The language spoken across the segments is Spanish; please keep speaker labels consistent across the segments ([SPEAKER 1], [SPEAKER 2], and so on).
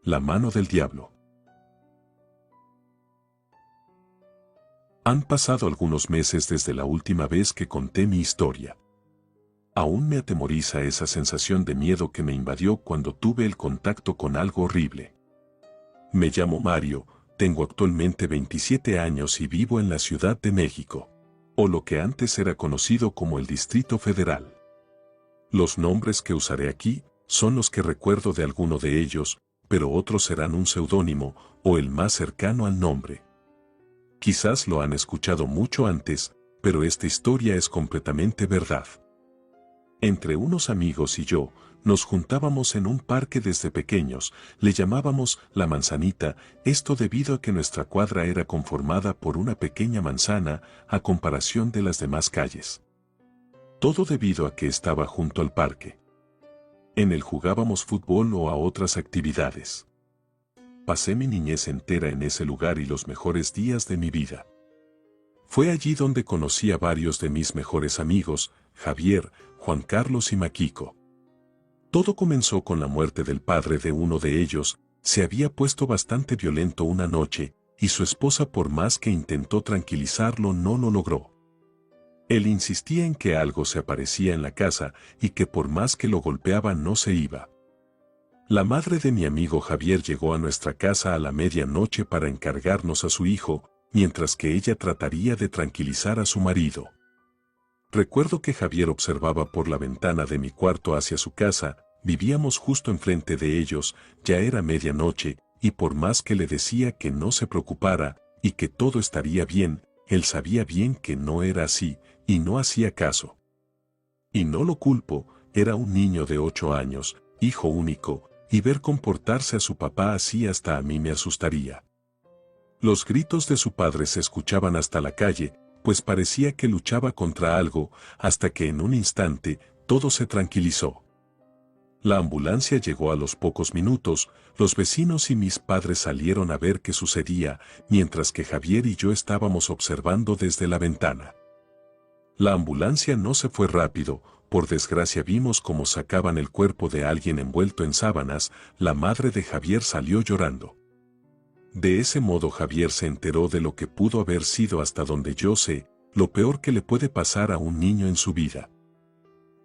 [SPEAKER 1] La mano del diablo. Han pasado algunos meses desde la última vez que conté mi historia. Aún me atemoriza esa sensación de miedo que me invadió cuando tuve el contacto con algo horrible. Me llamo Mario, tengo actualmente 27 años y vivo en la Ciudad de México, o lo que antes era conocido como el Distrito Federal. Los nombres que usaré aquí son los que recuerdo de alguno de ellos, pero otros serán un seudónimo o el más cercano al nombre. Quizás lo han escuchado mucho antes, pero esta historia es completamente verdad. Entre unos amigos y yo, nos juntábamos en un parque desde pequeños, le llamábamos La Manzanita, esto debido a que nuestra cuadra era conformada por una pequeña manzana a comparación de las demás calles. Todo debido a que estaba junto al parque. En él jugábamos fútbol o a otras actividades. Pasé mi niñez entera en ese lugar y los mejores días de mi vida. Fue allí donde conocí a varios de mis mejores amigos, Javier, Juan Carlos y Maquico. Todo comenzó con la muerte del padre de uno de ellos. Se había puesto bastante violento una noche, y su esposa, por más que intentó tranquilizarlo, no lo logró. Él insistía en que algo se aparecía en la casa y que por más que lo golpeaba no se iba. La madre de mi amigo Javier llegó a nuestra casa a la medianoche para encargarnos a su hijo, mientras que ella trataría de tranquilizar a su marido. Recuerdo que Javier observaba por la ventana de mi cuarto hacia su casa, vivíamos justo enfrente de ellos, ya era medianoche, y por más que le decía que no se preocupara y que todo estaría bien, él sabía bien que no era así, y no hacía caso. Y no lo culpo, era un niño de 8 años, hijo único, y ver comportarse a su papá así hasta a mí me asustaría. Los gritos de su padre se escuchaban hasta la calle, pues parecía que luchaba contra algo, hasta que en un instante todo se tranquilizó. La ambulancia llegó a los pocos minutos, los vecinos y mis padres salieron a ver qué sucedía, mientras que Javier y yo estábamos observando desde la ventana. La ambulancia no se fue rápido, por desgracia vimos cómo sacaban el cuerpo de alguien envuelto en sábanas. La madre de Javier salió llorando. De ese modo Javier se enteró de lo que pudo haber sido, hasta donde yo sé, lo peor que le puede pasar a un niño en su vida.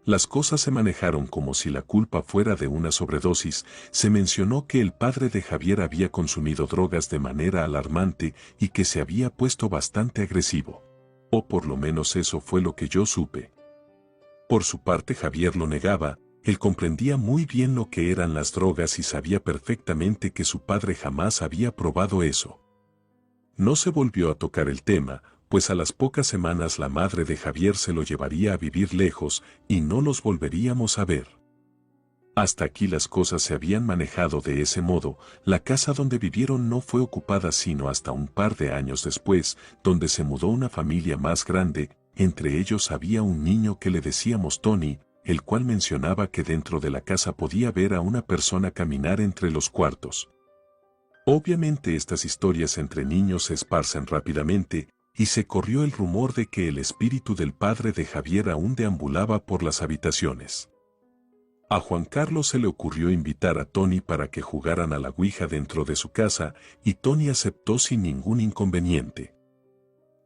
[SPEAKER 1] Las cosas se manejaron como si la culpa fuera de una sobredosis. Se mencionó que el padre de Javier había consumido drogas de manera alarmante y que se había puesto bastante agresivo. O por lo menos eso fue lo que yo supe. Por su parte Javier lo negaba. Él comprendía muy bien lo que eran las drogas y sabía perfectamente que su padre jamás había probado eso. No se volvió a tocar el tema, pues a las pocas semanas la madre de Javier se lo llevaría a vivir lejos y no los volveríamos a ver. Hasta aquí las cosas se habían manejado de ese modo. La casa donde vivieron no fue ocupada sino hasta un par de años después, donde se mudó una familia más grande. Entre ellos había un niño que le decíamos Tony, el cual mencionaba que dentro de la casa podía ver a una persona caminar entre los cuartos. Obviamente estas historias entre niños se esparcen rápidamente, y se corrió el rumor de que el espíritu del padre de Javier aún deambulaba por las habitaciones. A Juan Carlos se le ocurrió invitar a Tony para que jugaran a la ouija dentro de su casa, y Tony aceptó sin ningún inconveniente.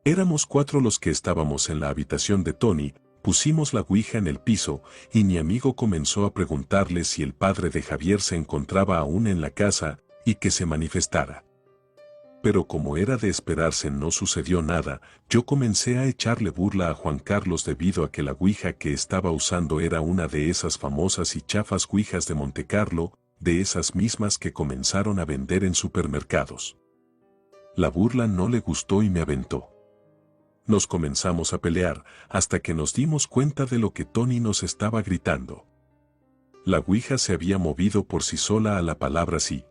[SPEAKER 1] Éramos 4 los que estábamos en la habitación de Tony. Pusimos la ouija en el piso, y mi amigo comenzó a preguntarle si el padre de Javier se encontraba aún en la casa, y que se manifestara. Pero como era de esperarse no sucedió nada. Yo comencé a echarle burla a Juan Carlos debido a que la ouija que estaba usando era una de esas famosas y chafas ouijas de Montecarlo, de esas mismas que comenzaron a vender en supermercados. La burla no le gustó y me aventó. Nos comenzamos a pelear, hasta que nos dimos cuenta de lo que Tony nos estaba gritando. La ouija se había movido por sí sola a la palabra sí.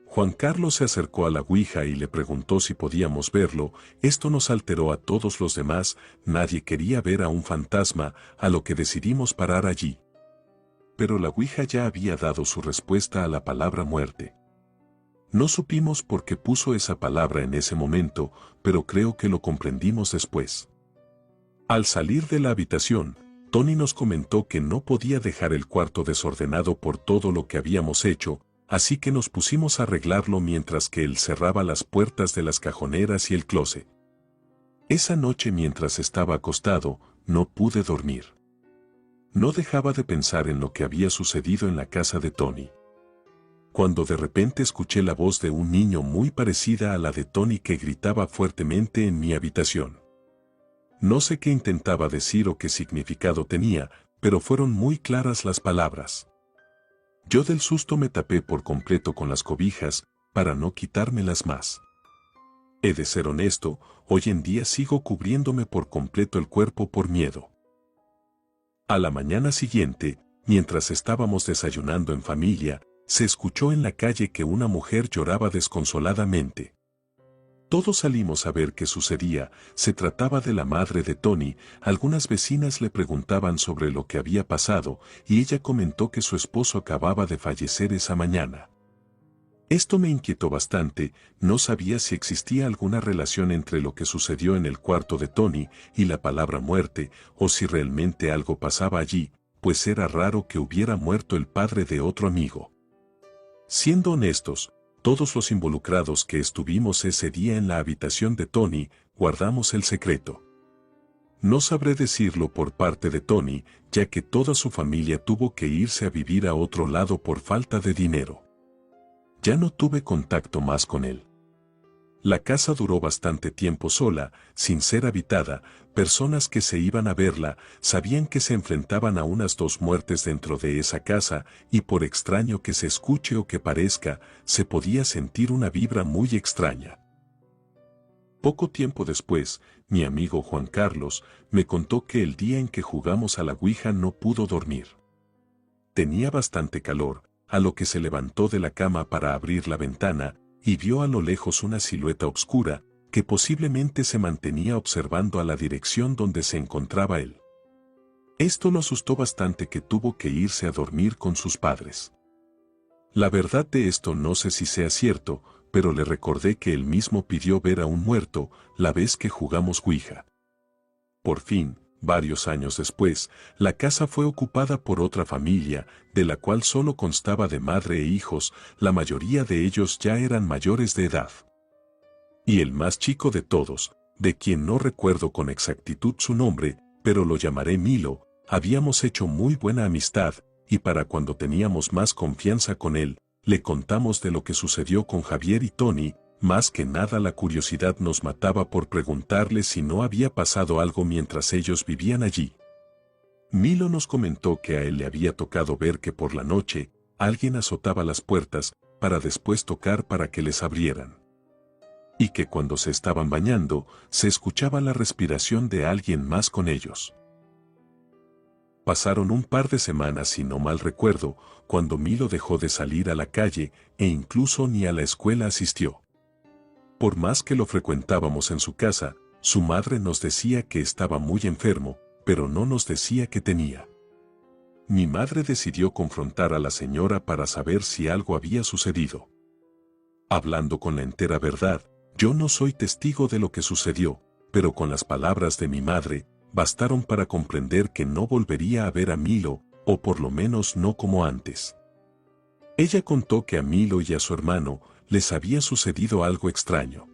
[SPEAKER 1] Juan Carlos se acercó a la ouija y le preguntó si podíamos verlo. Esto nos alteró a todos los demás. Nadie quería ver a un fantasma, a lo que decidimos parar allí. Pero la ouija ya había dado su respuesta a la palabra muerte. No supimos por qué puso esa palabra en ese momento, pero creo que lo comprendimos después. Al salir de la habitación, Tony nos comentó que no podía dejar el cuarto desordenado por todo lo que habíamos hecho, así que nos pusimos a arreglarlo mientras que él cerraba las puertas de las cajoneras y el closet. Esa noche mientras estaba acostado, no pude dormir. No dejaba de pensar en lo que había sucedido en la casa de Tony. Cuando de repente escuché la voz de un niño muy parecida a la de Tony que gritaba fuertemente en mi habitación. No sé qué intentaba decir o qué significado tenía, pero fueron muy claras las palabras. Yo del susto me tapé por completo con las cobijas, para no quitármelas más. He de ser honesto, hoy en día sigo cubriéndome por completo el cuerpo por miedo. A la mañana siguiente, mientras estábamos desayunando en familia, se escuchó en la calle que una mujer lloraba desconsoladamente. Todos salimos a ver qué sucedía, se trataba de la madre de Tony, algunas vecinas le preguntaban sobre lo que había pasado y ella comentó que su esposo acababa de fallecer esa mañana. Esto me inquietó bastante, no sabía si existía alguna relación entre lo que sucedió en el cuarto de Tony y la palabra muerte, o si realmente algo pasaba allí, pues era raro que hubiera muerto el padre de otro amigo. Siendo honestos, todos los involucrados que estuvimos ese día en la habitación de Tony, guardamos el secreto. No sabré decirlo por parte de Tony, ya que toda su familia tuvo que irse a vivir a otro lado por falta de dinero. Ya no tuve contacto más con él. La casa duró bastante tiempo sola, sin ser habitada, personas que se iban a verla sabían que se enfrentaban a unas 2 muertes dentro de esa casa y por extraño que se escuche o que parezca, se podía sentir una vibra muy extraña. Poco tiempo después, mi amigo Juan Carlos me contó que el día en que jugamos a la Ouija no pudo dormir. Tenía bastante calor, a lo que se levantó de la cama para abrir la ventana, y vio a lo lejos una silueta oscura, que posiblemente se mantenía observando a la dirección donde se encontraba él. Esto lo asustó bastante que tuvo que irse a dormir con sus padres. La verdad de esto no sé si sea cierto, pero le recordé que él mismo pidió ver a un muerto la vez que jugamos Ouija. Por fin, varios años después, la casa fue ocupada por otra familia, de la cual solo constaba de madre e hijos, la mayoría de ellos ya eran mayores de edad. Y el más chico de todos, de quien no recuerdo con exactitud su nombre, pero lo llamaré Milo, habíamos hecho muy buena amistad, y para cuando teníamos más confianza con él, le contamos de lo que sucedió con Javier y Tony. Más que nada la curiosidad nos mataba por preguntarle si no había pasado algo mientras ellos vivían allí. Milo nos comentó que a él le había tocado ver que por la noche, alguien azotaba las puertas, para después tocar para que les abrieran. Y que cuando se estaban bañando, se escuchaba la respiración de alguien más con ellos. Pasaron un par de semanas si no mal recuerdo, cuando Milo dejó de salir a la calle, e incluso ni a la escuela asistió. Por más que lo frecuentábamos en su casa, su madre nos decía que estaba muy enfermo, pero no nos decía qué tenía. Mi madre decidió confrontar a la señora para saber si algo había sucedido. Hablando con la entera verdad, yo no soy testigo de lo que sucedió, pero con las palabras de mi madre, bastaron para comprender que no volvería a ver a Milo, o por lo menos no como antes. Ella contó que a Milo y a su hermano les había sucedido algo extraño.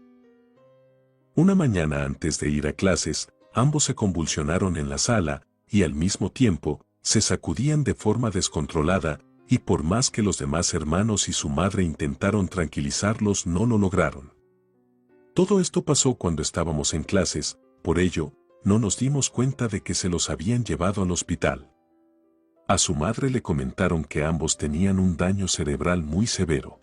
[SPEAKER 1] Una mañana antes de ir a clases, ambos se convulsionaron en la sala, y al mismo tiempo, se sacudían de forma descontrolada, y por más que los demás hermanos y su madre intentaron tranquilizarlos no lo lograron. Todo esto pasó cuando estábamos en clases, por ello, no nos dimos cuenta de que se los habían llevado al hospital. A su madre le comentaron que ambos tenían un daño cerebral muy severo.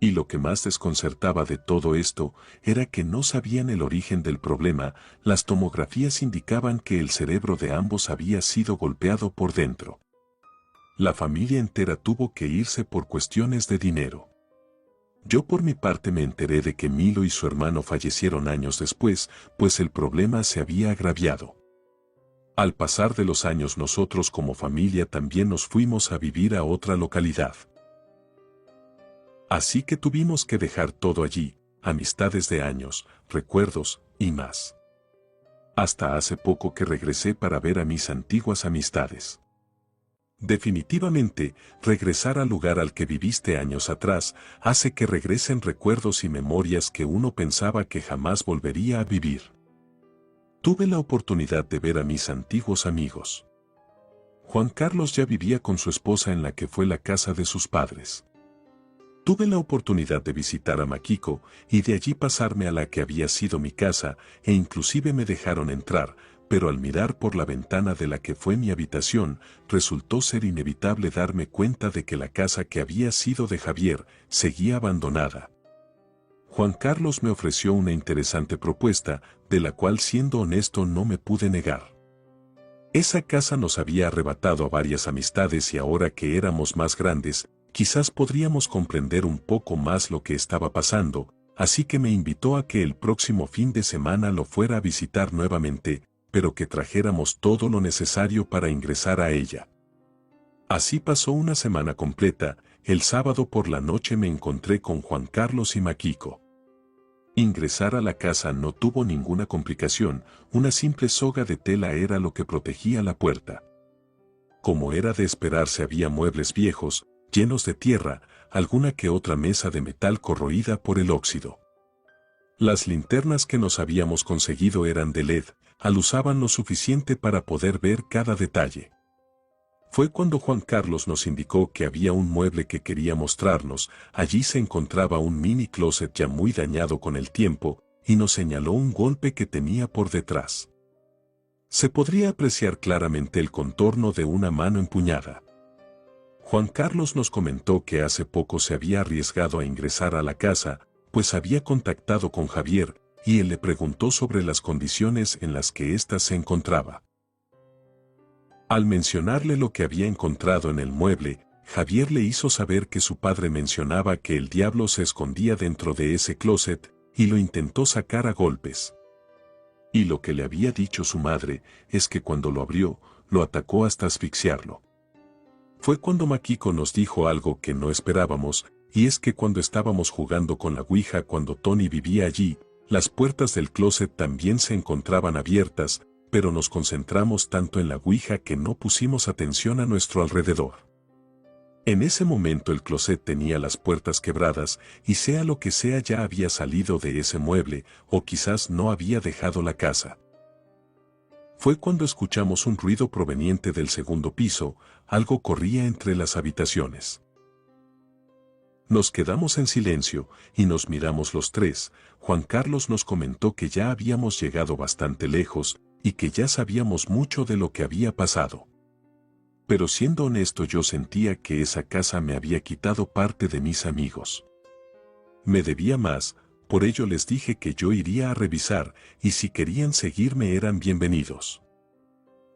[SPEAKER 1] Y lo que más desconcertaba de todo esto era que no sabían el origen del problema, las tomografías indicaban que el cerebro de ambos había sido golpeado por dentro. La familia entera tuvo que irse por cuestiones de dinero. Yo por mi parte me enteré de que Milo y su hermano fallecieron años después, pues el problema se había agraviado. Al pasar de los años nosotros como familia también nos fuimos a vivir a otra localidad. Así que tuvimos que dejar todo allí, amistades de años, recuerdos y más. Hasta hace poco que regresé para ver a mis antiguas amistades. Definitivamente, regresar al lugar al que viviste años atrás hace que regresen recuerdos y memorias que uno pensaba que jamás volvería a vivir. Tuve la oportunidad de ver a mis antiguos amigos. Juan Carlos ya vivía con su esposa en la que fue la casa de sus padres. Tuve la oportunidad de visitar a Makiko y de allí pasarme a la que había sido mi casa e inclusive me dejaron entrar, pero al mirar por la ventana de la que fue mi habitación, resultó ser inevitable darme cuenta de que la casa que había sido de Javier seguía abandonada. Juan Carlos me ofreció una interesante propuesta, de la cual siendo honesto no me pude negar. Esa casa nos había arrebatado a varias amistades y ahora que éramos más grandes, quizás podríamos comprender un poco más lo que estaba pasando, así que me invitó a que el próximo fin de semana lo fuera a visitar nuevamente, pero que trajéramos todo lo necesario para ingresar a ella. Así pasó una semana completa. El sábado por la noche me encontré con Juan Carlos y Makiko. Ingresar a la casa no tuvo ninguna complicación, una simple soga de tela era lo que protegía la puerta. Como era de esperarse, había muebles viejos, llenos de tierra, alguna que otra mesa de metal corroída por el óxido. Las linternas que nos habíamos conseguido eran de LED, alusaban lo suficiente para poder ver cada detalle. Fue cuando Juan Carlos nos indicó que había un mueble que quería mostrarnos. Allí se encontraba un mini closet ya muy dañado con el tiempo, y nos señaló un golpe que tenía por detrás. Se podría apreciar claramente el contorno de una mano empuñada. Juan Carlos nos comentó que hace poco se había arriesgado a ingresar a la casa, pues había contactado con Javier, y él le preguntó sobre las condiciones en las que ésta se encontraba. Al mencionarle lo que había encontrado en el mueble, Javier le hizo saber que su padre mencionaba que el diablo se escondía dentro de ese closet, y lo intentó sacar a golpes. Y lo que le había dicho su madre es que cuando lo abrió, lo atacó hasta asfixiarlo. Fue cuando Makiko nos dijo algo que no esperábamos, y es que cuando estábamos jugando con la Ouija cuando Tony vivía allí, las puertas del closet también se encontraban abiertas, pero nos concentramos tanto en la Ouija que no pusimos atención a nuestro alrededor. En ese momento el closet tenía las puertas quebradas y sea lo que sea ya había salido de ese mueble o quizás no había dejado la casa. Fue cuando escuchamos un ruido proveniente del segundo piso, algo corría entre las habitaciones. Nos quedamos en silencio y nos miramos los tres. Juan Carlos nos comentó que ya habíamos llegado bastante lejos y que ya sabíamos mucho de lo que había pasado. Pero siendo honesto, yo sentía que esa casa me había quitado parte de mis amigos. Me debía más, por ello les dije que yo iría a revisar y si querían seguirme eran bienvenidos.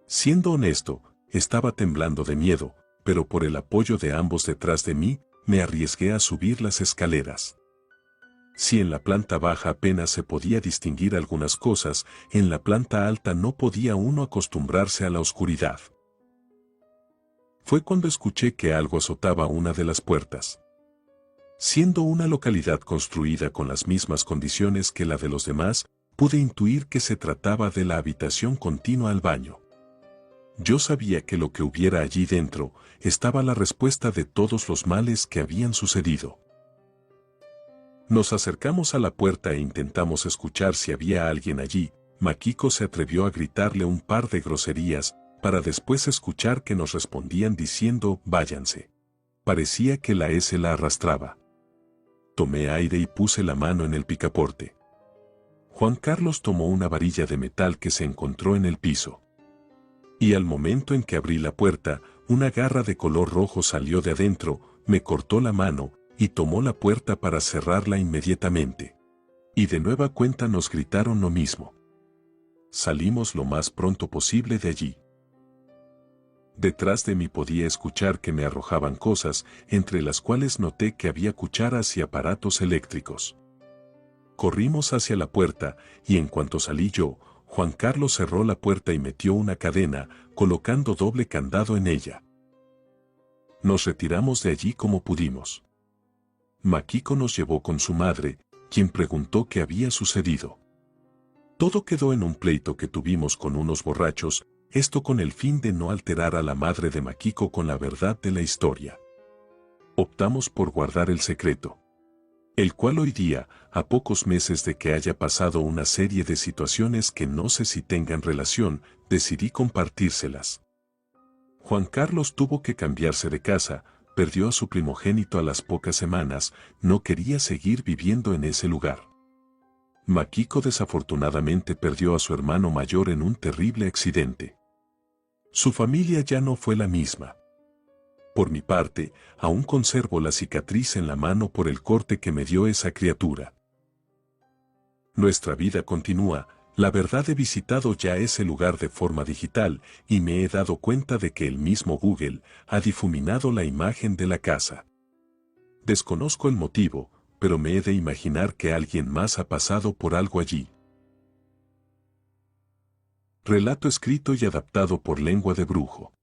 [SPEAKER 1] Siendo honesto, estaba temblando de miedo, pero por el apoyo de ambos detrás de mí, me arriesgué a subir las escaleras. Si en la planta baja apenas se podía distinguir algunas cosas, en la planta alta no podía uno acostumbrarse a la oscuridad. Fue cuando escuché que algo azotaba una de las puertas. Siendo una localidad construida con las mismas condiciones que la de los demás, pude intuir que se trataba de la habitación continua al baño. Yo sabía que lo que hubiera allí dentro estaba la respuesta de todos los males que habían sucedido. Nos acercamos a la puerta e intentamos escuchar si había alguien allí. Makiko se atrevió a gritarle un par de groserías, para después escuchar que nos respondían diciendo «váyanse». Parecía que la S la arrastraba. Tomé aire y puse la mano en el picaporte. Juan Carlos tomó una varilla de metal que se encontró en el piso. Y al momento en que abrí la puerta, una garra de color rojo salió de adentro, me cortó la mano, y tomó la puerta para cerrarla inmediatamente. Y de nueva cuenta nos gritaron lo mismo. Salimos lo más pronto posible de allí. Detrás de mí podía escuchar que me arrojaban cosas, entre las cuales noté que había cucharas y aparatos eléctricos. Corrimos hacia la puerta, y en cuanto salí yo, Juan Carlos cerró la puerta y metió una cadena, colocando doble candado en ella. Nos retiramos de allí como pudimos. Makiko nos llevó con su madre, quien preguntó qué había sucedido. Todo quedó en un pleito que tuvimos con unos borrachos, esto con el fin de no alterar a la madre de Makiko con la verdad de la historia. Optamos por guardar el secreto, el cual hoy día, a pocos meses de que haya pasado una serie de situaciones que no sé si tengan relación, decidí compartírselas. Juan Carlos tuvo que cambiarse de casa, perdió a su primogénito a las pocas semanas, no quería seguir viviendo en ese lugar. Makiko desafortunadamente perdió a su hermano mayor en un terrible accidente. Su familia ya no fue la misma. Por mi parte, aún conservo la cicatriz en la mano por el corte que me dio esa criatura. Nuestra vida continúa, la verdad he visitado ya ese lugar de forma digital y me he dado cuenta de que el mismo Google ha difuminado la imagen de la casa. Desconozco el motivo, pero me he de imaginar que alguien más ha pasado por algo allí. Relato escrito y adaptado por Lengua de Brujo.